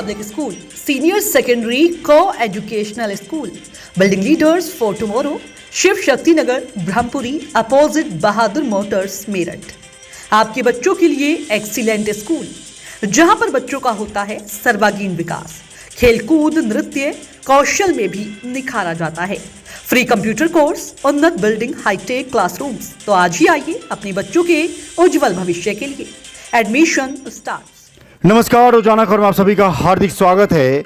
Public school, senior secondary को educational school, building leaders for tomorrow, Shiv Shakti Nagar, Brahmpuri, opposite Bahadur Motors, Meerut. आपके बच्चों के लिए एक्सीलेंट स्कूल, जहां पर बच्चों का होता है सर्वांगीण विकास, खेलकूद, नृत्य, कौशल में भी निखारा जाता है। फ्री कंप्यूटर कोर्स, उन्नत बिल्डिंग, हाईटेक क्लासरूम्स। तो आज ही आइए अपने बच्चों के उज्जवल भविष्य के लिए। Admission start. नमस्कार, रोजाना खबर में आप सभी का हार्दिक स्वागत है।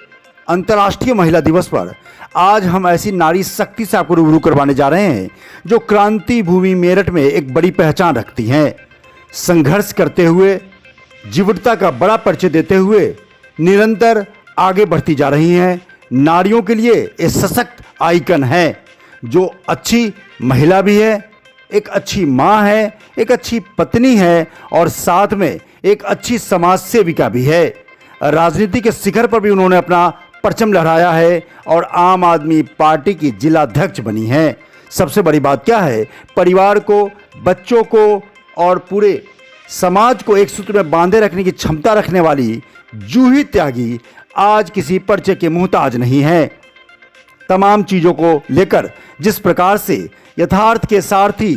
अंतर्राष्ट्रीय महिला दिवस पर आज हम ऐसी नारी शक्ति से आपको रूबरू करवाने जा रहे हैं जो क्रांति भूमि मेरठ में एक बड़ी पहचान रखती हैं। संघर्ष करते हुए, जीवटता का बड़ा परिचय देते हुए निरंतर आगे बढ़ती जा रही हैं। नारियों के लिए एक सशक्त आइकन है जो अच्छी महिला भी है, एक अच्छी माँ है, एक अच्छी पत्नी है और साथ में एक अच्छी समाज सेविका भी है। राजनीति के शिखर पर भी उन्होंने अपना परचम लहराया है और आम आदमी पार्टी की जिलाध्यक्ष बनी हैं। सबसे बड़ी बात क्या है, परिवार को, बच्चों को और पूरे समाज को एक सूत्र में बांधे रखने की क्षमता रखने वाली जूही त्यागी आज किसी परिचय के मुहताज नहीं है। तमाम चीज़ों को लेकर जिस प्रकार से यथार्थ के सारथी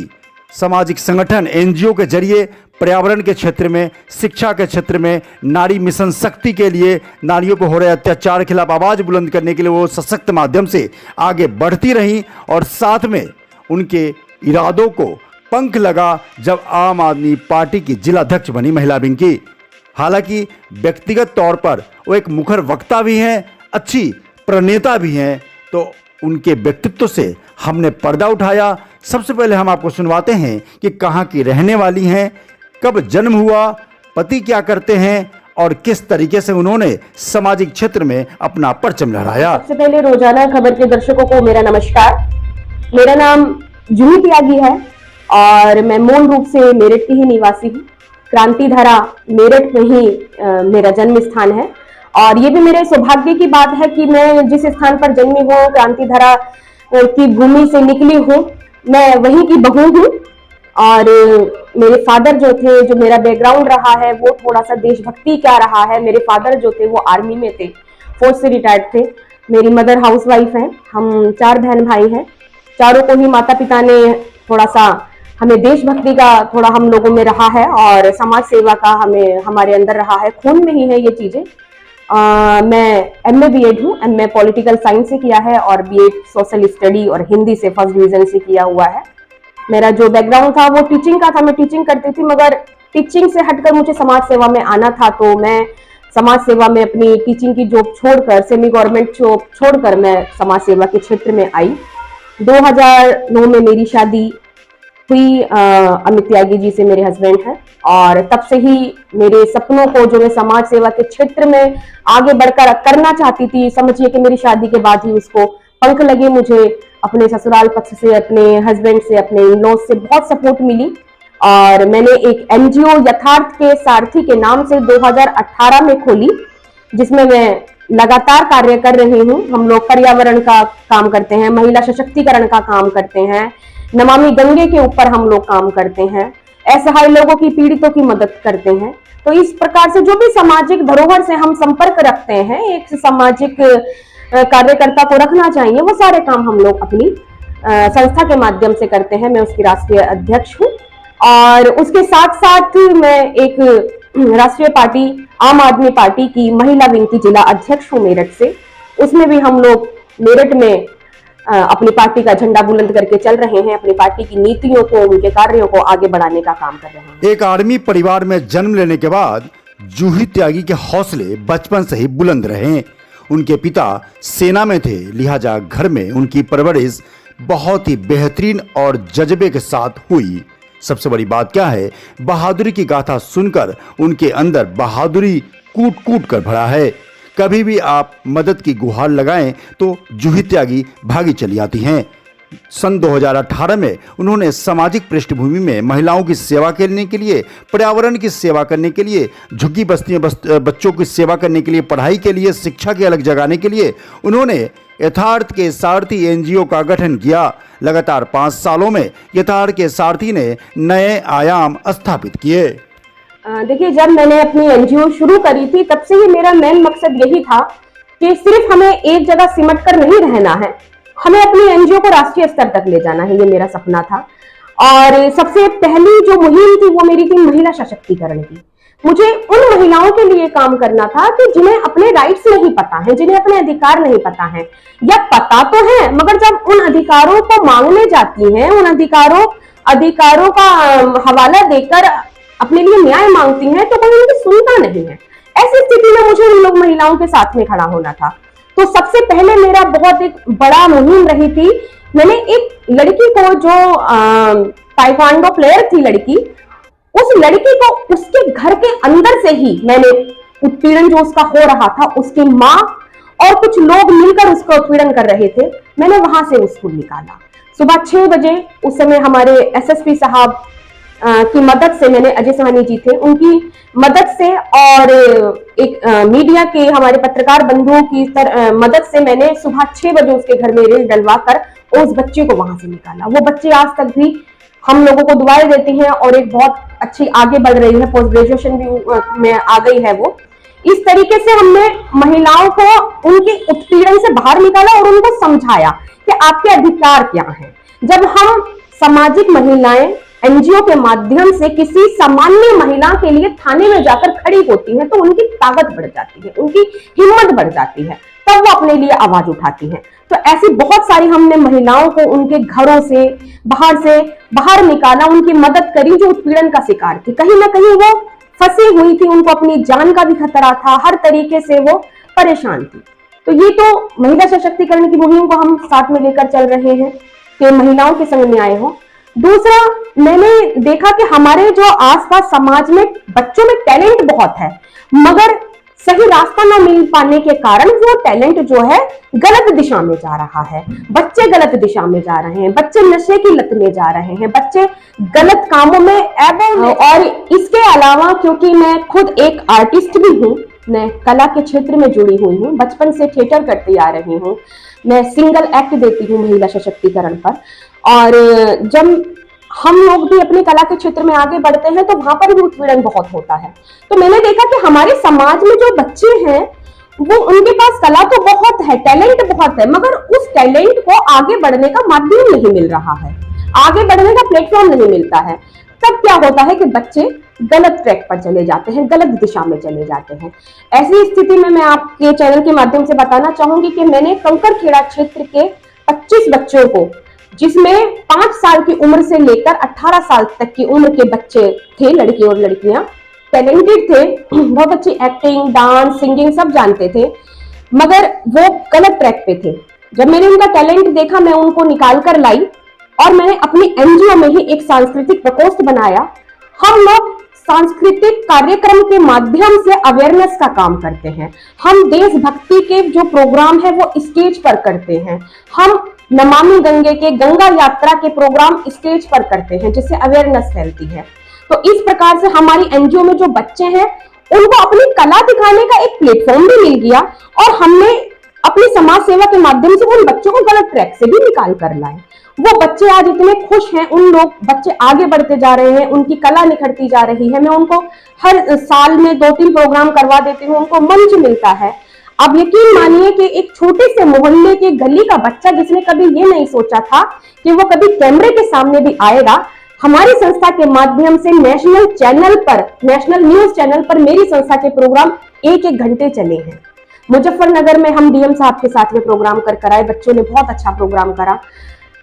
सामाजिक संगठन एनजीओ के जरिए पर्यावरण के क्षेत्र में, शिक्षा के क्षेत्र में, नारी मिशन शक्ति के लिए, नारियों पर हो रहे अत्याचार के खिलाफ आवाज़ बुलंद करने के लिए वो सशक्त माध्यम से आगे बढ़ती रहीं और साथ में उनके इरादों को पंख लगा जब आम आदमी पार्टी की जिलाध्यक्ष बनी महिला विंग की। हालांकि व्यक्तिगत तौर पर वो एक मुखर वक्ता भी हैं, अच्छी प्रणेता भी हैं, तो उनके व्यक्तित्व से हमने पर्दा उठाया। सबसे पहले हम आपको सुनवाते हैं कि कहाँ की रहने वाली हैं, कब जन्म हुआ, पति क्या करते हैं और किस तरीके से उन्होंने सामाजिक क्षेत्र में अपना परचम लहराया। सबसे पहले रोजाना खबर के दर्शकों को मेरा नमस्कार। मेरा नाम जूही त्यागी है और मैं मूल रूप से मेरठ की ही निवासी हूँ। क्रांतिधारा मेरठ में ही मेरा जन्म स्थान है और ये भी मेरे सौभाग्य की बात है कि मैं जिस स्थान पर जन्मी हूँ, क्रांतिधारा की भूमि से निकली हूँ, मैं वहीं की बहू हूँ। और मेरे फादर जो थे, जो मेरा बैकग्राउंड रहा है वो थोड़ा सा देशभक्ति का रहा है। मेरे फादर जो थे वो आर्मी में थे, फौज से रिटायर्ड थे। मेरी मदर हाउसवाइफ हैं। हम 4 बहन भाई हैं। चारों को ही माता पिता ने थोड़ा सा हमें देशभक्ति का थोड़ा हम लोगों में रहा है और समाज सेवा का हमारे अंदर रहा है, खून में ही है ये चीजें। मैं MA BEd हूँ। MA पॉलिटिकल साइंस से किया है और BEd सोशल स्टडी और हिंदी से फर्स्ट डिवीजन से किया हुआ है। मेरा जो बैकग्राउंड था वो टीचिंग का था। मैं टीचिंग करती थी, मगर टीचिंग से हटकर मुझे समाज सेवा में आना था, तो मैं समाज सेवा में अपनी टीचिंग की जॉब छोड़कर, सेमी गवर्नमेंट जॉब छोड़कर मैं समाज सेवा के क्षेत्र में आई। 2009 में मेरी शादी हुई अमित त्यागी जी से, मेरे हस्बैंड हैं, और तब से ही मेरे सपनों को जो मैं समाज सेवा के क्षेत्र में आगे बढ़कर करना चाहती थी, समझिए कि मेरी शादी के बाद ही उसको पंख लगे। मुझे अपने ससुराल पक्ष से, अपने हस्बैंड से, अपने इन-लॉज से बहुत सपोर्ट मिली और मैंने एक NGO यथार्थ के सारथी के नाम से 2018 में खोली, जिसमें मैं लगातार कार्य कर रही हूँ। हम लोग पर्यावरण का काम करते हैं, महिला सशक्तिकरण का काम करते हैं, नमामि गंगे के ऊपर हम लोग काम करते हैं, असहाय लोगों की, पीड़ितों की मदद करते हैं। तो इस प्रकार से जो भी सामाजिक धरोहर से हम संपर्क रखते हैं, एक सामाजिक कार्यकर्ता को रखना चाहिए, वो सारे काम हम लोग अपनी संस्था के माध्यम से करते हैं। मैं उसकी राष्ट्रीय अध्यक्ष हूँ और उसके साथ साथ मैं एक राष्ट्रीय पार्टी, आम आदमी पार्टी की महिला विंग की जिला अध्यक्ष हूँ मेरठ से। उसमें भी हम लोग मेरठ में अपनी पार्टी का झंडा बुलंद करके चल रहे हैं, अपनी पार्टी की नीतियों को, उनके कार्यों को आगे बढ़ाने का काम कर रहे हैं। एक आर्मी परिवार में जन्म लेने के बाद जूही त्यागी के हौसले बचपन से ही बुलंद रहे। उनके पिता सेना में थे, लिहाजा घर में उनकी परवरिश बहुत ही बेहतरीन और जज्बे के साथ हुई। सबसे बड़ी बात क्या है, बहादुरी की गाथा सुनकर उनके अंदर बहादुरी कूट कूट कर भरा है। कभी भी आप मदद की गुहार लगाएं तो जूही त्यागी भागी चली आती हैं। सन 2018 में उन्होंने सामाजिक पृष्ठभूमि में महिलाओं की सेवा करने के लिए, पर्यावरण की सेवा करने के लिए, झुग्गी बस्तियों बच्चों की सेवा करने के लिए, पढ़ाई के लिए, शिक्षा की अलग जगाने के लिए उन्होंने यथार्थ के सारथी NGO का गठन किया। लगातार 5 सालों में यथार्थ के सारथी ने नए आयाम स्थापित किए। देखिए, जब मैंने अपनी एनजीओ शुरू करी थी तब से ही मेरा मेन मकसद यही था कि सिर्फ हमें एक जगह सिमट कर नहीं रहना है, हमें अपनी एनजीओ को राष्ट्रीय स्तर तक ले जाना है। ये मेरा सपना था। और सबसे पहली जो मुहिम थी वो मेरी थी महिला सशक्तिकरण की। मुझे उन महिलाओं के लिए काम करना था कि जिन्हें अपने राइट्स नहीं पता है, जिन्हें अपने अधिकार नहीं पता है, या पता तो है मगर जब उन अधिकारों को मांगने जाती हैं, उन अधिकारों का हवाला देकर अपने लिए न्याय मांगती हैं, तो कोई उनकी सुनता नहीं है। ऐसी स्थिति में मुझे उन लोग महिलाओं के साथ में खड़ा होना था। तो सबसे पहले मेरा बहुत एक बड़ा मुहिम रही थी। मैंने एक लड़की को, जो ताइक्वांडो प्लेयर थी लड़की, उस लड़की को उसके घर के अंदर से ही मैंने उत्पीड़न जो उसका हो रहा था, उसकी माँ और कुछ लोग मिलकर उसका उत्पीड़न कर रहे थे, मैंने वहां से उसको निकाला। सुबह 6 बजे उस समय हमारे एसएसपी साहब की मदद से, मैंने अजय सहानी जी थे, उनकी मदद से और एक मीडिया के हमारे पत्रकार बंधुओं की मदद से मैंने सुबह 6 बजे उसके घर में रेल डलवा कर उस बच्चे को वहां से निकाला। वो बच्चे आज तक भी हम लोगों को दुआएं देती हैं और एक बहुत अच्छी आगे बढ़ रही है, पोस्ट ग्रेजुएशन भी में आ गई है वो। इस तरीके से हमने महिलाओं को उनके उत्पीड़न से बाहर निकाला और उनको समझाया कि आपके अधिकार क्या हैं। जब हम सामाजिक महिलाएं एनजीओ के माध्यम से किसी सामान्य महिला के लिए थाने में जाकर खड़ी होती हैं, तो उनकी ताकत बढ़ जाती है, उनकी हिम्मत बढ़ जाती है, तब वो अपने लिए आवाज उठाती हैं। तो ऐसी बहुत सारी हमने महिलाओं को उनके घरों से बाहर निकाला, उनकी मदद करी जो उत्पीड़न का शिकार थी। कहीं ना कहीं वो फंसी हुई थी, उनको अपनी जान का भी खतरा था, हर तरीके से वो परेशान थी। तो ये तो महिला सशक्तिकरण की मुहिम को हम साथ में लेकर चल रहे हैं कि महिलाओं के संग न्याय हो। दूसरा, मैंने देखा कि हमारे जो आसपास समाज में बच्चों में टैलेंट बहुत है, मगर सही रास्ता न मिल पाने के कारण वो टैलेंट जो है गलत दिशा में जा रहा है। बच्चे गलत दिशा में जा रहे हैं, बच्चे नशे की लत में जा रहे हैं, बच्चे गलत कामों में और इसके अलावा, क्योंकि मैं खुद एक आर्टिस्ट भी हूँ, मैं कला के क्षेत्र में जुड़ी हुई हूँ, बचपन से थिएटर करती आ रही हूँ, मैं सिंगल एक्ट देती हूँ महिला सशक्तिकरण पर। और जब हम लोग भी अपनी कला के क्षेत्र में आगे बढ़ते हैं तो वहां पर भी उत्पीड़न बहुत होता है। तो मैंने देखा कि हमारे समाज में जो बच्चे हैं वो, उनके पास कला तो बहुत है, टैलेंट बहुत है, मगर उस टैलेंट को आगे बढ़ने का माध्यम नहीं मिल रहा है, आगे बढ़ने का प्लेटफॉर्म नहीं मिलता है। तब क्या होता है कि बच्चे गलत ट्रैक पर चले जाते हैं, गलत दिशा में चले जाते हैं। ऐसी स्थिति में मैं आपके चैनल के माध्यम से बताना चाहूंगी कि मैंने कंकरखेड़ा क्षेत्र के 25 बच्चों को, जिसमें 5 साल की उम्र से लेकर 18 साल तक की उम्र के बच्चे थे, लड़के और लड़कियां, टैलेंटेड थे, बहुत अच्छी एक्टिंग, डांस, सिंगिंग सब जानते थे, मगर वो गलत ट्रैक पे थे। जब मैंने उनका टैलेंट देखा, मैं उनको निकाल कर लाई और मैंने अपनी एनजीओ में ही एक सांस्कृतिक प्रकोष्ठ बनाया। हम लोग सांस्कृतिक कार्यक्रम के माध्यम से अवेयरनेस का काम करते हैं, हम देशभक्ति के जो प्रोग्राम है वो स्टेज पर करते हैं, हम नमामि गंगे के गंगा यात्रा के प्रोग्राम स्टेज पर करते हैं, जिससे अवेयरनेस फैलती है। तो इस प्रकार से हमारी एनजीओ में जो बच्चे हैं उनको अपनी कला दिखाने का एक प्लेटफॉर्म भी मिल गया और हमने अपनी समाज सेवा के माध्यम से उन बच्चों को गलत ट्रैक से भी निकाल कर लाए। वो बच्चे आज इतने खुश हैं, उन लोग बच्चे आगे बढ़ते जा रहे हैं, उनकी कला निखरती जा रही है। मैं उनको हर साल में 2-3 प्रोग्राम करवा देती हूँ, उनको मंच मिलता है। अब यकीन मानिए कि एक छोटे से मोहल्ले के गली का बच्चा, जिसने कभी ये नहीं सोचा था कि वो कभी कैमरे के सामने भी आएगा, हमारी संस्था के माध्यम से नेशनल न्यूज चैनल पर मेरी संस्था के प्रोग्राम 1-1 घंटे चले हैं। मुजफ्फरनगर में हम डीएम साहब के साथ में प्रोग्राम कराए, बच्चों ने बहुत अच्छा प्रोग्राम करा।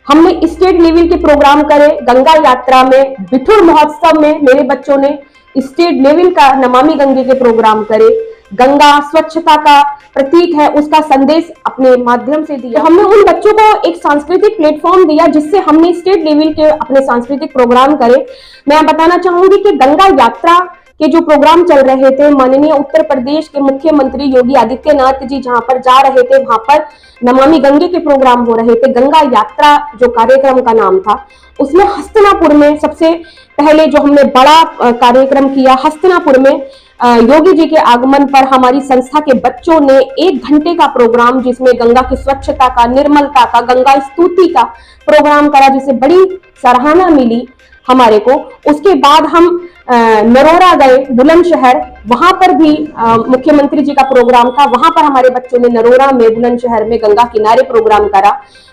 हमने स्टेट लेवल के प्रोग्राम करे, गंगा यात्रा में, बिठुर महोत्सव में मेरे बच्चों ने स्टेट लेवल का नमामि गंगे के प्रोग्राम करे। गंगा स्वच्छता का प्रतीक है, उसका संदेश अपने माध्यम से दिया। हमने उन बच्चों को एक सांस्कृतिक प्लेटफॉर्म दिया, जिससे हमने स्टेट लेवल के अपने सांस्कृतिक प्रोग्राम करे। मैं बताना चाहूंगी कि गंगा यात्रा के जो प्रोग्राम चल रहे थे, माननीय उत्तर प्रदेश के मुख्यमंत्री योगी आदित्यनाथ जी जहां पर जा रहे थे, वहां पर नमामि गंगे के प्रोग्राम हो रहे थे। गंगा यात्रा जो कार्यक्रम का नाम था, उसमें हस्तिनापुर में सबसे पहले जो हमने बड़ा कार्यक्रम किया, हस्तिनापुर में योगी जी के आगमन पर हमारी संस्था के बच्चों ने 1 घंटे का प्रोग्राम, जिसमें गंगा की स्वच्छता का, निर्मलता का, गंगा स्तुति का प्रोग्राम करा, जिसे बड़ी सराहना मिली। हमारे को। उसके बाद हम नरोरा गए, बुलंदशहर, वहां पर भी मुख्यमंत्री जी का प्रोग्राम था। वहां पर हमारे बच्चों ने नरोरा में, बुलंदशहर में गंगा किनारे प्रोग्राम करा।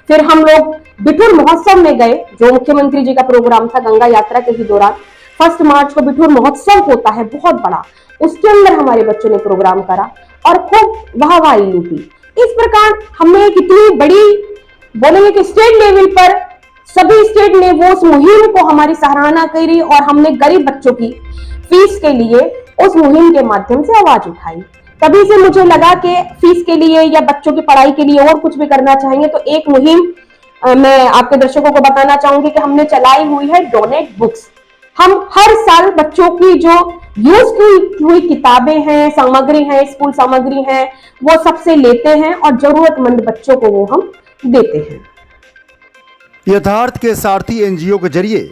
फिर हम लोग बिठूर महोत्सव में गए, जो मुख्यमंत्री जी का प्रोग्राम था गंगा यात्रा के ही दौरान। 1 मार्च को बिठूर महोत्सव होता है बहुत बड़ा, उसके अंदर हमारे बच्चों ने प्रोग्राम करा और खूब वाहवाही लूटी। इस प्रकार हमने एक इतनी बड़ी, बोलेंगे कि स्टेट लेवल पर सभी स्टेट ने वो उस मुहिम को हमारी सराहना करी और हमने गरीब बच्चों की फीस के लिए उस मुहिम के माध्यम से आवाज उठाई। तभी से मुझे लगा कि फीस के लिए या बच्चों की पढ़ाई के लिए और कुछ भी करना चाहेंगे तो एक मुहिम मैं आपके दर्शकों को बताना चाहूंगी कि हमने चलाई हुई है डोनेट बुक्स। हम हर साल बच्चों की जो यूज की हुई किताबें हैं, सामग्री है, स्कूल सामग्री है, वो सबसे लेते हैं और जरूरतमंद बच्चों को वो हम देते हैं। यथार्थ के सारथी एनजीओ के जरिए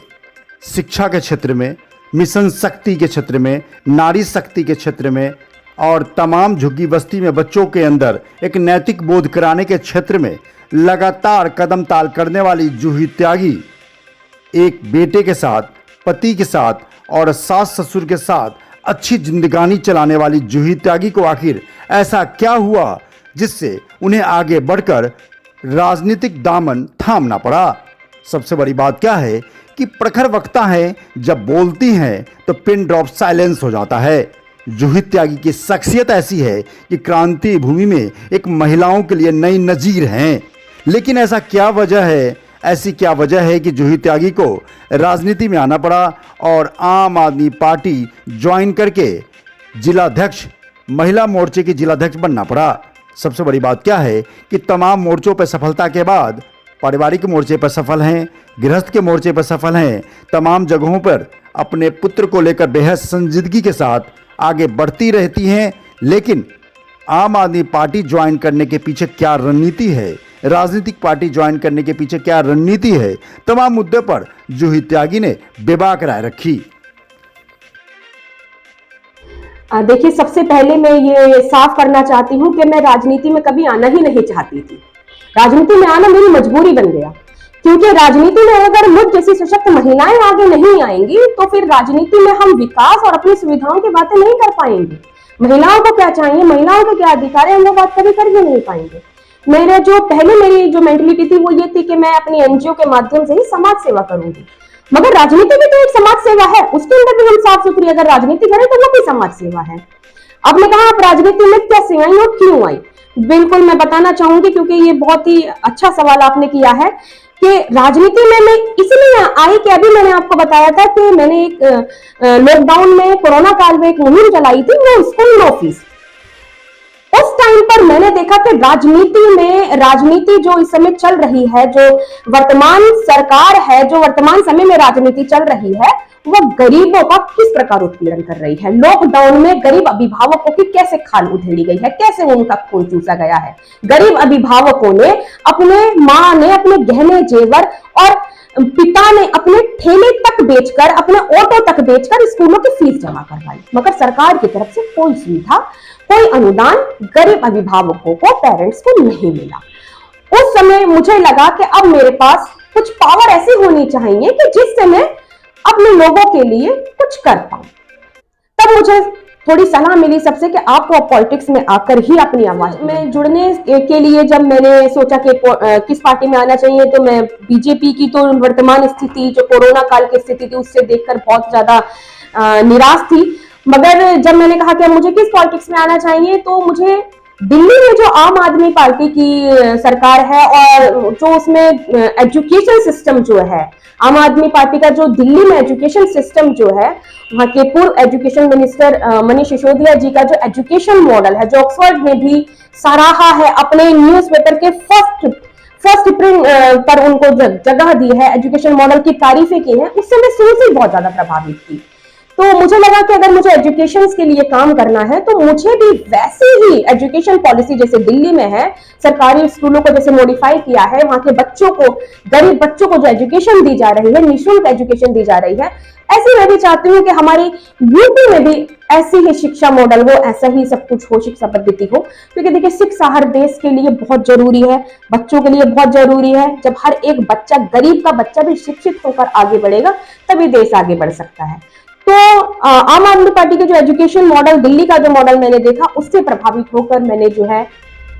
शिक्षा के क्षेत्र में, मिशन शक्ति के क्षेत्र में, नारी शक्ति के क्षेत्र में और तमाम झुग्गी बस्ती में बच्चों के अंदर एक नैतिक बोध कराने के क्षेत्र में लगातार कदम ताल करने वाली जूही त्यागी एक बेटे के साथ, पति के साथ और सास ससुर के साथ अच्छी जिंदगानी चलाने वाली जूही त्यागी को आखिर ऐसा क्या हुआ जिससे उन्हें आगे बढ़कर राजनीतिक दामन थामना पड़ा। सबसे बड़ी बात क्या है कि प्रखर वक्ता हैं, जब बोलती हैं तो पिन ड्रॉप साइलेंस हो जाता है। जूही त्यागी की शख्सियत ऐसी है कि क्रांति भूमि में एक महिलाओं के लिए नई नजीर हैं। लेकिन ऐसा क्या वजह है, ऐसी क्या वजह है कि जूही त्यागी को राजनीति में आना पड़ा और आम आदमी पार्टी ज्वाइन करके जिलाध्यक्ष, महिला मोर्चे की जिलाध्यक्ष बनना पड़ा। सबसे बड़ी बात क्या है कि तमाम मोर्चों पर सफलता के बाद पारिवारिक मोर्चे पर सफल हैं, गृहस्थ के मोर्चे पर सफल हैं, तमाम जगहों पर अपने पुत्र को लेकर बेहद संजीदगी के साथ आगे बढ़ती रहती हैं। लेकिन आम आदमी पार्टी ज्वाइन करने के पीछे क्या रणनीति है, राजनीतिक पार्टी ज्वाइन करने के पीछे क्या रणनीति है, तमाम मुद्दे पर जूही त्यागी ने बेबाक राय रखी। देखिए, सबसे पहले मैं ये साफ करना चाहती हूँ कि मैं राजनीति में कभी आना ही नहीं चाहती थी। राजनीति में आना मेरी मजबूरी बन गया, क्योंकि राजनीति में अगर मुझ जैसी सशक्त महिलाएं आगे नहीं आएंगी तो फिर राजनीति में हम विकास और अपनी सुविधाओं की बातें नहीं कर पाएंगे। महिलाओं को क्या चाहिए, महिलाओं के क्या अधिकार है, हम वो बात कभी कर ही नहीं पाएंगे। मेरी जो मेंटलिटी थी वो ये थी कि मैं अपनी एनजीओ के माध्यम से ही समाज सेवा करूंगी। मगर राजनीति भी तो एक समाज सेवा है, उसके अंदर भी हम साफ सुथरी अगर राजनीति करें तो वो भी समाज सेवा है। अब मैं कहा, आप राजनीति में कैसे आई और क्यों आई? बिल्कुल मैं बताना चाहूंगी, क्योंकि ये बहुत ही अच्छा सवाल आपने किया है कि राजनीति में मैं इसलिए आई कि अभी मैंने आपको बताया था कि मैंने एक लॉकडाउन में, कोरोना काल में एक मुहिम चलाई थी, नो स्कूल नो फीस। उस टाइम पर मैंने देखा कि राजनीति जो इस समय चल रही है, जो वर्तमान सरकार है, जो वर्तमान समय में राजनीति चल रही है, वो गरीबों का किस प्रकार उत्पीड़न कर रही है। लॉकडाउन में गरीब अभिभावकों की कैसे खाल उधेड़ी गई है, कैसे उनका खून चूसा गया है। गरीब अभिभावकों ने, अपने माँ ने अपने गहने जेवर और पिता ने अपने ठेले तक बेचकर, अपने ऑटो तक बेचकर स्कूलों की फीस जमा करवाई, मगर सरकार की तरफ से कोई सुविधा, कोई अनुदान गरीब अभिभावकों को, पेरेंट्स को नहीं मिला। उस समय मुझे लगा कि अब मेरे पास कुछ पावर ऐसी होनी चाहिए कि जिससे मैं अपने लोगों के लिए कुछ कर पाऊं। तब मुझे थोड़ी सलाह मिली सबसे कि आपको पॉलिटिक्स में आकर ही अपनी आवाज में जुड़ने के लिए जब मैंने सोचा कि किस पार्टी में आना चाहिए, तो मैं बीजेपी की तो वर्तमान स्थिति, जो कोरोना काल की स्थिति थी, उससे देखकर बहुत ज्यादा निराश थी। मगर जब मैंने कहा कि मुझे किस पॉलिटिक्स में आना चाहिए, तो मुझे दिल्ली में जो आम आदमी पार्टी की सरकार है और जो उसमें एजुकेशन सिस्टम जो है, आम आदमी पार्टी का जो दिल्ली में एजुकेशन सिस्टम जो है, वहां के पूर्व एजुकेशन मिनिस्टर मनीष सिसोदिया जी का जो एजुकेशन मॉडल है, जो ऑक्सफोर्ड ने भी सराहा है, अपने न्यूज़पेपर के फर्स्ट प्रिंट पर उनको जगह दी है, एजुकेशन मॉडल की तारीफें की हैं, उससे मैं शुरू से बहुत ज्यादा प्रभावित थी। तो मुझे लगा कि अगर मुझे एजुकेशन के लिए काम करना है तो मुझे भी वैसे ही एजुकेशन पॉलिसी जैसे दिल्ली में है, सरकारी स्कूलों को जैसे मॉडिफाई किया है, वहां के बच्चों को, गरीब बच्चों को जो एजुकेशन दी जा रही है, निःशुल्क एजुकेशन दी जा रही है, ऐसे मैं भी चाहती हूँ कि हमारी यूपी में भी ऐसी ही शिक्षा मॉडल हो, ऐसा ही सब कुछ हो, शिक्षा पद्धति हो। क्योंकि देखिए शिक्षा हर देश के लिए बहुत जरूरी है, बच्चों के लिए बहुत जरूरी है। जब हर एक बच्चा, गरीब का बच्चा भी शिक्षित होकर आगे बढ़ेगा तभी देश आगे बढ़ सकता है। तो आम आदमी पार्टी के जो एजुकेशन मॉडल, दिल्ली का जो मॉडल मैंने देखा, उससे प्रभावित होकर मैंने जो है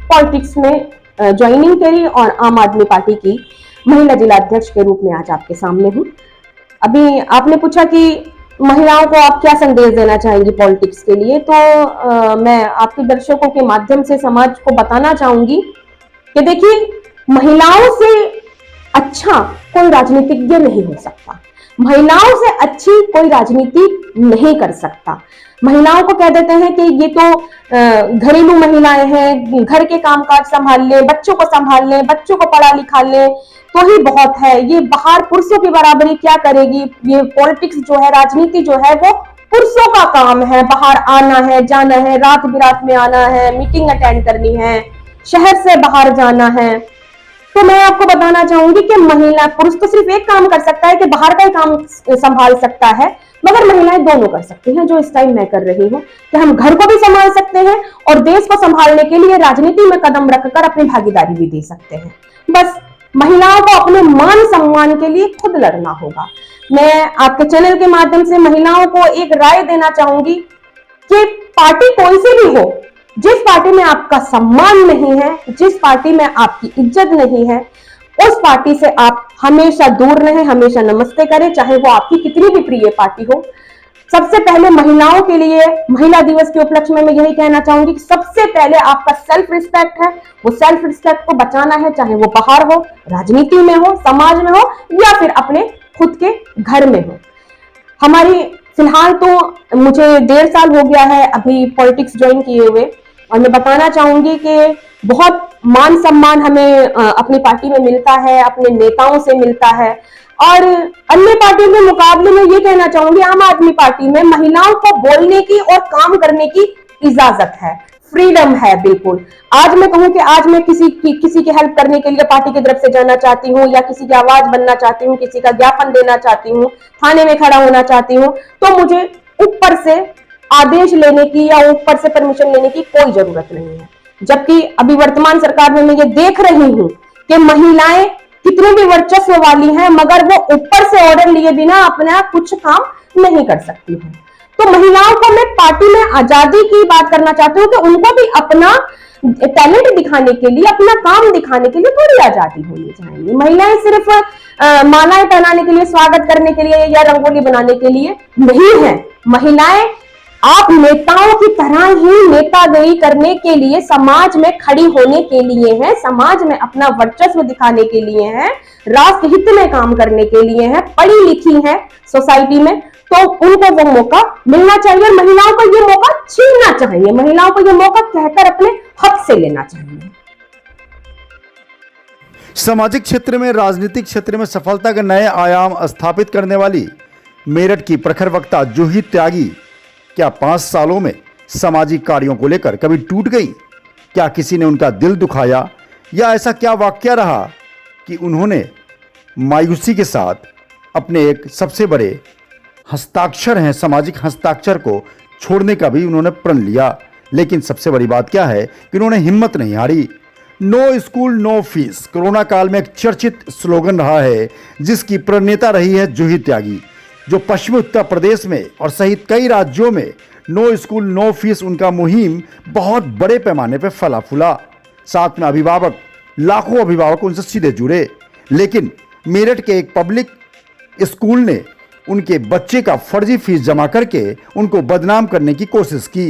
पॉलिटिक्स में ज्वाइनिंग करी और आम आदमी पार्टी की महिला जिला अध्यक्ष के रूप में आज आपके सामने हूँ। अभी आपने पूछा कि महिलाओं को आप क्या संदेश देना चाहेंगी पॉलिटिक्स के लिए, तो मैं आपके दर्शकों के माध्यम से समाज को बताना चाहूंगी कि देखिए, महिलाओं से अच्छा कोई राजनीतिज्ञ नहीं हो सकता, महिलाओं से अच्छी कोई राजनीति नहीं कर सकता। महिलाओं को कह देते हैं कि ये तो घरेलू महिलाएं हैं, घर के कामकाज संभाल ले, बच्चों को संभाल ले, बच्चों को पढ़ा लिखा ले तो ही बहुत है, ये बाहर पुरुषों की बराबरी क्या करेगी, ये पॉलिटिक्स जो है, राजनीति जो है वो पुरुषों का काम है, बाहर आना है, जाना है, रात बिरात में आना है, मीटिंग अटेंड करनी है, शहर से बाहर जाना है। तो मैं आपको बताना चाहूंगी कि महिला, पुरुष तो सिर्फ एक काम कर सकता है कि बाहर का ही काम संभाल सकता है, मगर महिलाएं दोनों कर सकती हैं, जो इस टाइम मैं कर रही हूँ कि हम घर को भी संभाल सकते हैं और देश को संभालने के लिए राजनीति में कदम रखकर अपनी भागीदारी भी दे सकते हैं। बस महिलाओं को अपने मान सम्मान के लिए खुद लड़ना होगा। मैं आपके चैनल के माध्यम से महिलाओं को एक राय देना चाहूंगी कि पार्टी कोई सी भी हो, जिस पार्टी में आपका सम्मान नहीं है, जिस पार्टी में आपकी इज्जत नहीं है, उस पार्टी से आप हमेशा दूर रहें, हमेशा नमस्ते करें, चाहे वो आपकी कितनी भी प्रिय पार्टी हो। सबसे पहले महिलाओं के लिए महिला दिवस के उपलक्ष्य में मैं यही कहना चाहूंगी कि सबसे पहले आपका सेल्फ रिस्पेक्ट है, वो सेल्फ रिस्पेक्ट को बचाना है, चाहे वो बाहर हो, राजनीति में हो, समाज में हो या फिर अपने खुद के घर में हो। हमारी फिलहाल तो मुझे 1.5 साल हो गया है अभी पॉलिटिक्स ज्वाइन किए हुए, और मैं बताना चाहूंगी कि बहुत मान सम्मान हमें अपनी पार्टी में मिलता है, अपने नेताओं से मिलता है। और अन्य पार्टियों के मुकाबले में ये कहना चाहूंगी, आम आदमी पार्टी में महिलाओं को बोलने की और काम करने की इजाजत है, फ्रीडम है बिल्कुल। आज मैं कहूं कि आज मैं किसी की हेल्प करने के लिए पार्टी की तरफ से जाना चाहती हूँ, या किसी की आवाज बनना चाहती हूँ, किसी का ज्ञापन देना चाहती हूँ, थाने में खड़ा होना चाहती हूँ, तो मुझे ऊपर से आदेश लेने की या ऊपर से परमिशन लेने की कोई जरूरत नहीं है। जबकि अभी वर्तमान सरकार में मैं ये देख रही हूं कि महिलाएं कितनी भी वर्चस्व वाली हैं, मगर वो ऊपर से ऑर्डर लिए बिना अपना कुछ काम नहीं कर सकती हैं। तो महिलाओं को मैं पार्टी में आजादी की बात करना चाहती हूँ कि उनको भी अपना टैलेंट दिखाने के लिए, अपना काम दिखाने के लिए थोड़ी आजादी होनी चाहिए। महिलाएं सिर्फ मालाएं पहनाने के लिए, स्वागत करने के लिए या रंगोली बनाने के लिए नहीं है। महिलाएं आप नेताओं की तरह ही नेतागिरी करने के लिए, समाज में खड़ी होने के लिए है, समाज में अपना वर्चस्व दिखाने के लिए है, राष्ट्र हित में काम करने के लिए है, पढ़ी लिखी है सोसाइटी में, तो उनको वो मौका मिलना चाहिए और महिलाओं को ये मौका छीनना चाहिए, महिलाओं को ये मौका कहकर अपने हक से लेना चाहिए। सामाजिक क्षेत्र में, राजनीतिक क्षेत्र में सफलता के नए आयाम स्थापित करने वाली मेरठ की प्रखर वक्ता जूही त्यागी क्या 5 सालों में सामाजिक कार्यों को लेकर कभी टूट गई? क्या किसी ने उनका दिल दुखाया, या ऐसा क्या वाकया रहा कि उन्होंने मायूसी के साथ अपने एक सबसे बड़े हस्ताक्षर हैं, सामाजिक हस्ताक्षर को छोड़ने का भी उन्होंने प्रण लिया? लेकिन सबसे बड़ी बात क्या है कि उन्होंने हिम्मत नहीं हारी। No school no fees corona काल में एक चर्चित स्लोगन रहा है, जिसकी प्रणेता रही है जूही त्यागी, जो पश्चिमी उत्तर प्रदेश में और सहित कई राज्यों में नो स्कूल नो फीस उनका मुहिम बहुत बड़े पैमाने पर फला फूला। साथ में अभिभावक, लाखों अभिभावक उनसे सीधे जुड़े। लेकिन मेरठ के एक पब्लिक स्कूल ने उनके बच्चे का फर्जी फीस जमा करके उनको बदनाम करने की कोशिश की।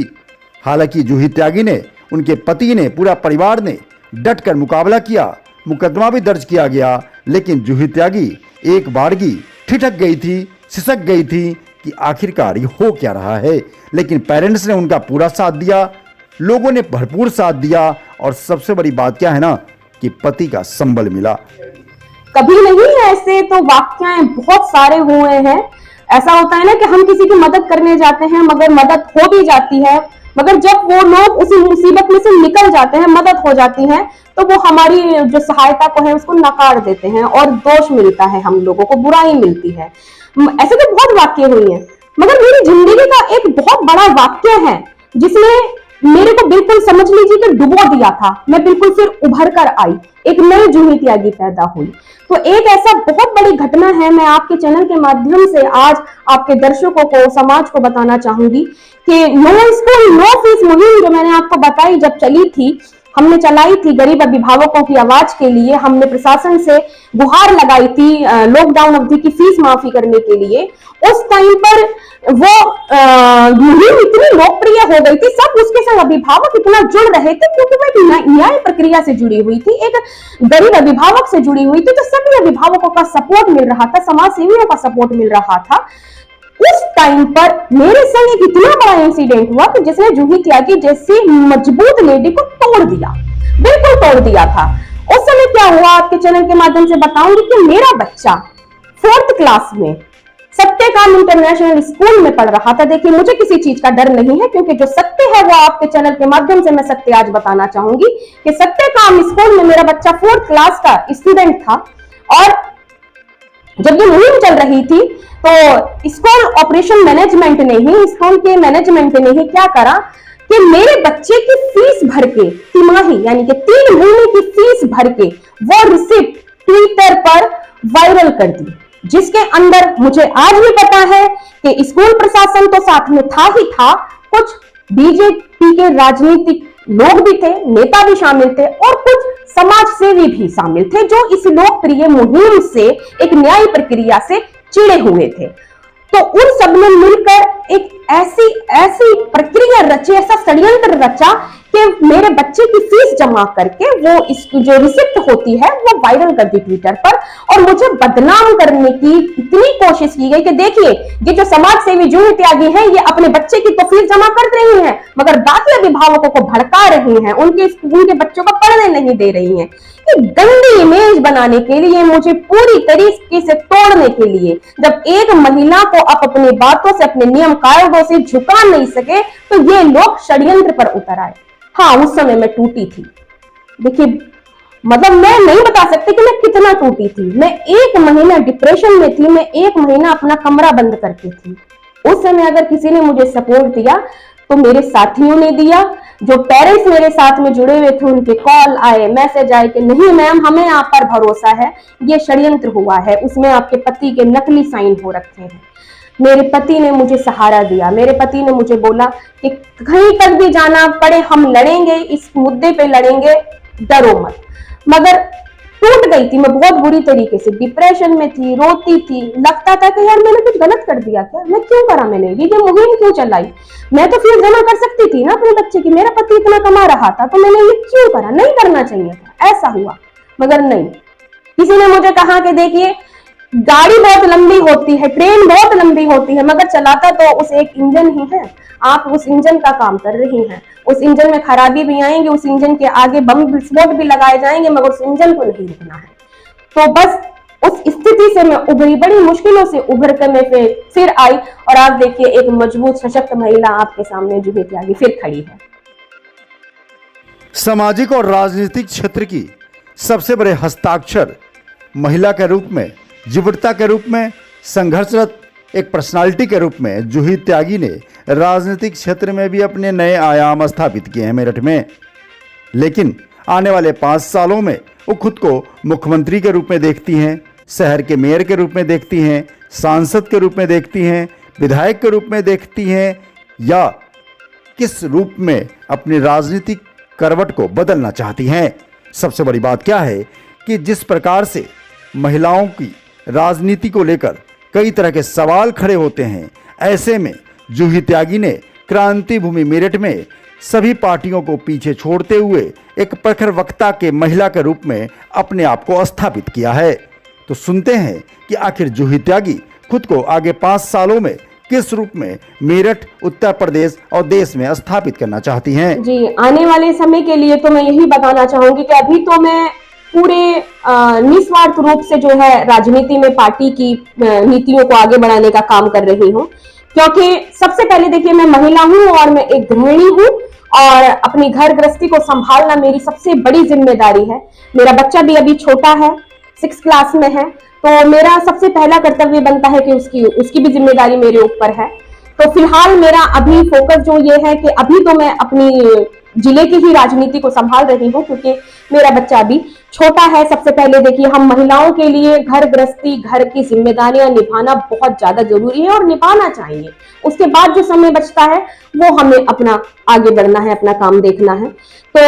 हालांकि जूही त्यागी ने, उनके पति ने, पूरा परिवार ने डटकर मुकाबला किया, मुकदमा भी दर्ज किया गया। लेकिन जूही त्यागी एक बारगी ठिठक गई थी, सिसक गई थी कि आखिरकार ये हो क्या रहा है। लेकिन पेरेंट्स ने उनका पूरा साथ दिया, लोगों ने भरपूर साथ दिया, और सबसे बड़ी बात क्या है ना कि पति का संबल मिला। कभी नहीं, ऐसे तो वाकयाएं बहुत सारे हुए हैं। ऐसा होता है ना कि हम किसी की मदद करने जाते हैं मगर मदद हो भी जाती है, मगर जब वो लोग उसी मुसीबत में से निकल जाते हैं, मदद हो जाती है, तो वो हमारी जो सहायता को है उसको नकार देते हैं और दोष मिलता है, हम लोगों को बुराई मिलती है। ऐसे तो बहुत वाक्य हुई हैं, मगर मेरी जिंदगी का एक बहुत बड़ा वाक्य है जिसने मेरे को बिल्कुल समझ लीजिए कि डुबो दिया था। मैं बिल्कुल फिर उभर कर आई, एक नई जूही त्यागी पैदा हुई। तो एक ऐसा बहुत बड़ी घटना है, मैं आपके चैनल के माध्यम से आज आपके दर्शकों को, समाज को बताना चाहूंगी कि नो स्कूल नो फीस मुहिम जो मैंने आपको बताई जब चली थी, हमने चलाई थी गरीब अभिभावकों की आवाज के लिए, हमने प्रशासन से गुहार लगाई थी लॉकडाउन अवधि की फीस माफी करने के लिए। उस टाइम पर वो मुहिम इतनी लोकप्रिय हो गई थी, सब उसके साथ अभिभावक इतना जुड़ रहे थे क्योंकि वो एक न्याय प्रक्रिया से जुड़ी हुई थी, एक गरीब अभिभावक से जुड़ी हुई थी, तो सभी अभिभावकों का सपोर्ट मिल रहा था, समाज सेवियों का सपोर्ट मिल रहा था। उस टाइम पर मेरे संग एक इतना बड़ा इंसिडेंट हुआ कि जिसने जूही त्यागी जैसी मजबूत लेडी को तोड़ दिया, बिल्कुल तोड़ दिया था। उस समय क्या हुआ आपके चैनल के माध्यम से बताऊंगी कि मेरा बच्चा 4th क्लास में सत्यकाम इंटरनेशनल स्कूल में पढ़ रहा था। देखिए मुझे किसी चीज का डर नहीं है क्योंकि जो सत्य है वो आपके चैनल के माध्यम से मैं सत्य आज बताना चाहूंगी कि सत्यकाम स्कूल में मेरा बच्चा 4th क्लास का स्टूडेंट था। और जब ये मुहिम चल रही थी तो स्कूल ऑपरेशन मैनेजमेंट ने ही, स्कूल के मैनेजमेंट ने ही क्या करा कि मेरे बच्चे की फीस भर के, तिमाही यानी कि 3 महीने की फीस भर के वो रिसिप्ट ट्विटर पर वायरल कर दी, जिसके अंदर मुझे आज भी पता है कि स्कूल प्रशासन तो साथ में था ही था, कुछ बीजेपी के राजनीतिक लोग भी थे, नेता भी शामिल थे और कुछ समाज सेवी भी शामिल थे जो इस लोकप्रिय मुहिम से, एक न्याय प्रक्रिया से चिढ़े हुए थे। तो उन सब ने मिलकर एक ऐसी प्रक्रिया रची, ऐसा षड्यंत्र रचा कि मेरे बच्चे की फीस जमा करके वो इसकी जो रिसिप्ट होती है वो वायरल कर दी ट्विटर पर और मुझे बदनाम करने की इतनी कोशिश की गई कि देखिए ये जो समाज सेवी जूही त्यागी है ये अपने बच्चे की तो फीस जमा कर रही हैं मगर बाकी अभिभावकों को भड़का रही हैं, उनके बच्चों को पढ़ने नहीं दे रही हैं। ये गंदी इमेज बनाने के लिए, मुझे पूरी तरीके से तोड़ने के लिए, जब एक महिला को आप अपनी बातों से, अपने नियम कायदों से झुका नहीं सके तो ये लोग षड्यंत्र पर उतर आए। हाँ, उस समय मैं टूटी थी। देखिए मतलब मैं नहीं बता सकती कि मैं कितना टूटी थी। मैं 1 महीना डिप्रेशन में थी, मैं 1 महीना अपना कमरा बंद करके थी। उस समय अगर किसी ने मुझे सपोर्ट दिया तो मेरे साथियों ने दिया, जो पेरेंट्स मेरे साथ में जुड़े हुए थे उनके कॉल आए, मैसेज आए कि नहीं मैम हमें आप पर भरोसा है, ये षड्यंत्र हुआ है, उसमें आपके पति के नकली साइन हो रखे हैं। मेरे पति ने मुझे सहारा दिया, मेरे पति ने मुझे बोला कि कहीं तक भी जाना पड़े हम लड़ेंगे, इस मुद्दे पे लड़ेंगे, डरो मत। मगर टूट गई थी मैं बहुत बुरी तरीके से, डिप्रेशन में थी, रोती थी, लगता था कि यार मैंने कुछ गलत कर दिया क्या, मैं क्यों करा, मैंने ये मुहिम क्यों चलाई, मैं तो फीस जमा कर सकती थी ना अपने बच्चे की, मेरा पति इतना कमा रहा था तो मैंने ये क्यों करा, नहीं करना चाहिए था, ऐसा हुआ। मगर नहीं, किसी ने मुझे कहा कि देखिए गाड़ी बहुत लंबी होती है, ट्रेन बहुत लंबी होती है, मगर चलाता तो उस एक इंजन ही है, आप उस इंजन का काम कर रही हैं, उस इंजन में खराबी भी आएंगे, उस इंजन के आगे बम विस्फोट भी लगाए जाएंगे मगर उस इंजन को नहीं रुकना है। तो बस उस स्थिति से मैं उभरी, बड़ी मुश्किलों से उभर कर मैं फिर आई और आप देखिए एक मजबूत सशक्त महिला आपके सामने जूही त्यागी फिर खड़ी है। सामाजिक और राजनीतिक क्षेत्र की सबसे बड़े हस्ताक्षर महिला के रूप में, जीवटता के रूप में, संघर्षरत एक पर्सनालिटी के रूप में जूही त्यागी ने राजनीतिक क्षेत्र में भी अपने नए आयाम स्थापित किए हैं मेरठ में। लेकिन आने वाले 5 सालों में वो खुद को मुख्यमंत्री के रूप में देखती हैं, शहर के मेयर के रूप में देखती हैं, सांसद के रूप में देखती हैं, विधायक के रूप में देखती हैं, या किस रूप में अपनी राजनीतिक करवट को बदलना चाहती हैं। सबसे बड़ी बात क्या है कि जिस प्रकार से महिलाओं की राजनीति को लेकर कई तरह के सवाल खड़े होते हैं, ऐसे में जूही त्यागी ने क्रांति भूमि मेरठ में सभी पार्टियों को पीछे छोड़ते हुए एक प्रखर वक्ता के महिला के रूप में अपने आप को स्थापित किया है। तो सुनते हैं कि आखिर जूही त्यागी खुद को आगे 5 सालों में किस रूप में मेरठ, उत्तर प्रदेश और देश में स्थापित करना चाहती हैं। जी, आने वाले समय के लिए तो मैं यही बताना चाहूंगी कि अभी तो मैं पूरे निस्वार्थ रूप से जो है राजनीति में पार्टी की नीतियों को आगे बढ़ाने का काम कर रही हूँ। क्योंकि सबसे पहले देखिए, मैं महिला हूँ और मैं एक गृहिणी हूँ और अपनी घर गृहस्थी को संभालना मेरी सबसे बड़ी जिम्मेदारी है। मेरा बच्चा भी अभी छोटा है, 6th क्लास में है, तो मेरा सबसे पहला कर्तव्य बनता है कि उसकी भी जिम्मेदारी मेरे ऊपर है। तो फिलहाल मेरा अभी फोकस जो ये है कि अभी तो मैं अपनी जिले की ही राजनीति को संभाल रही हूँ, क्योंकि मेरा बच्चा अभी छोटा है। सबसे पहले देखिए, हम महिलाओं के लिए घर गृहस्थी, घर की जिम्मेदारियां निभाना बहुत ज्यादा जरूरी है और निभाना चाहिए। उसके बाद जो समय बचता है वो हमें अपना आगे बढ़ना है, अपना काम देखना है। तो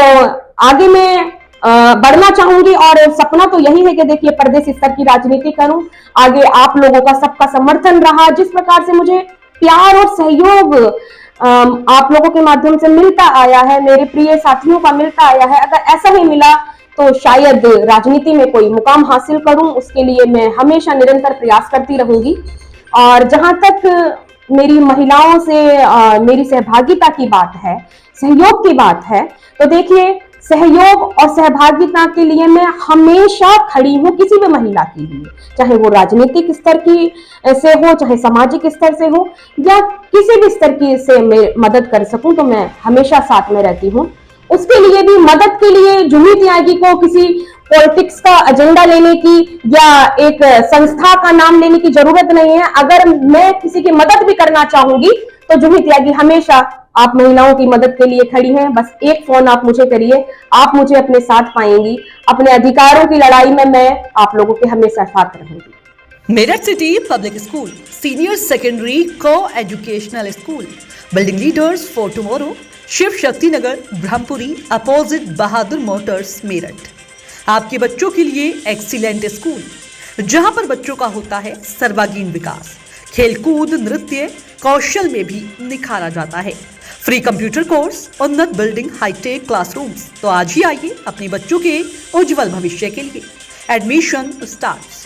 आगे मैं बढ़ना चाहूंगी और सपना तो यही है कि देखिए, प्रदेश स्तर की राजनीति करूं। आगे आप लोगों का सबका समर्थन रहा, जिस प्रकार से मुझे प्यार और सहयोग आप लोगों के माध्यम से मिलता आया है, मेरे प्रिय साथियों का मिलता आया है, अगर ऐसा ही मिला तो शायद राजनीति में कोई मुकाम हासिल करूं। उसके लिए मैं हमेशा निरंतर प्रयास करती रहूंगी। और जहां तक मेरी महिलाओं से मेरी सहभागिता की बात है, सहयोग की बात है, तो देखिए, सहयोग और सहभागिता के लिए मैं हमेशा खड़ी हूं, किसी भी महिला के लिए, चाहे वो राजनीतिक स्तर की से हो, चाहे सामाजिक स्तर से हो, या किसी भी स्तर की से मैं मदद कर सकूं तो मैं हमेशा साथ में रहती हूं। उसके लिए भी, मदद के लिए जूही त्यागी को किसी पॉलिटिक्स का एजेंडा लेने की या एक संस्था का नाम लेने की जरूरत नहीं है। अगर मैं किसी की मदद भी करना चाहूंगी तो जूही त्यागी हमेशा आप महिलाओं की मदद के लिए खड़ी हैं। बस एक फोन आप मुझे करिए, आप मुझे अपने साथ पाएंगी। अपने अधिकारों की लड़ाई में मैं आप लोगों के हमेशा साथ रहूंगी। Meerut city public school, senior secondary को educational school, building leaders for tomorrow, Shiv Shakti Nagar, Brahmpuri, opposite Bahadur Motors, Meerut. आपके बच्चों के लिए एक्सीलेंट स्कूल, जहां पर बच्चों का होता है सर्वांगीण विकास, खेलकूद, नृत्य, कौशल में भी निखारा जाता है। फ्री कंप्यूटर कोर्स, उन्नत बिल्डिंग, हाईटेक क्लासरूम्स। तो आज ही आइए अपने बच्चों के उज्जवल भविष्य के लिए। Admission starts